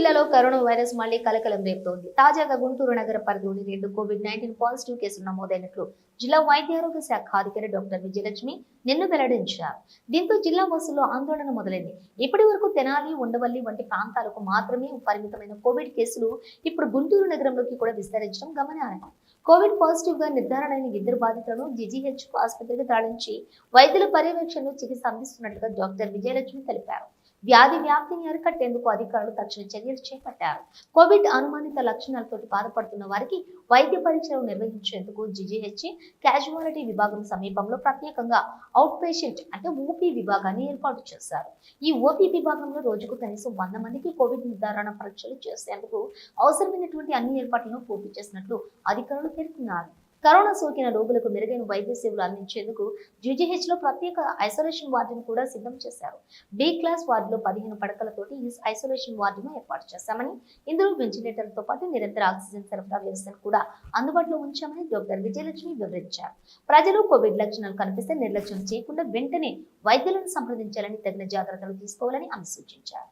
జిల్లాలో corona virus మళ్లీ కలకలం రేపుతోంది. తాజాగా గుంటూరు నగర పరిధిలోని 2 కోవిడ్-19 పాజిటివ్ కేసులు నమోదైనట్లు జిల్లా వైద్య ఆరోగ్య శాఖ అధికారి డాక్టర్ విజయలక్ష్మి నిన్న వెల్లడించారు. దీంతో జిల్లా వాసుల్లో ఆందోళన మొదలైంది. ఇప్పటి వరకు తెనాలి, ఉండవల్లి వంటి ప్రాంతాలకు మాత్రమే పరిమితమైన కోవిడ్ కేసులు ఇప్పుడు గుంటూరు నగరంలోకి కూడా విస్తరించడం గమనార్హం. కోవిడ్ పాజిటివ్ గా నిర్ధారణ అయిన 2 బాధితులను జీజీహెచ్ ఆసుపత్రికి తరలించి వైద్యుల పర్యవేక్షణలో చికిత్స అందిస్తున్నట్లుగా డాక్టర్ విజయలక్ష్మి తెలిపారు. వ్యాధి వ్యాప్తిని అరికట్టేందుకు అధికారులు తక్షణ చర్యలు చేపట్టారు. కోవిడ్ అనుమానిత లక్షణాలతో బాధపడుతున్న వారికి వైద్య పరీక్షలు నిర్వహించేందుకు జీజీహెచ్ క్యాజువాలిటీ విభాగం సమీపంలో ప్రత్యేకంగా అవుట్ పేషెంట్ ఓపీ విభాగాన్ని ఏర్పాటు చేశారు. ఈ ఓపీ విభాగంలో రోజుకు కనీసం 100 మందికి కోవిడ్ నిర్ధారణ పరీక్షలు చేసేందుకు అవసరమైనటువంటి అన్ని ఏర్పాట్లను పూర్తి చేసినట్లు అధికారులు పేర్కొన్నారు. కరోనా సోకిన రోగులకు మెరుగైన వైద్య సేవలు అందించేందుకు జీజీహెచ్ లో ప్రత్యేక ఐసోలేషన్ వార్డును కూడా సిద్ధం చేశారు. బి క్లాస్ వార్డులో 15 పడకలతోటి ఈ ఐసోలేషన్ వార్డును ఏర్పాటు చేశామని, ఇందులో వెంటిలేటర్లతో పాటు నిరంతర ఆక్సిజన్ సరఫరా వ్యవస్థను కూడా అందుబాటులో ఉంచామని డాక్టర్ విజయలక్ష్మి వివరించారు. ప్రజలు కోవిడ్ లక్షణాలు కనిపిస్తే నిర్లక్ష్యం చేయకుండా వెంటనే వైద్యులను సంప్రదించాలని, తగిన జాగ్రత్తలు తీసుకోవాలని ఆమె సూచించారు.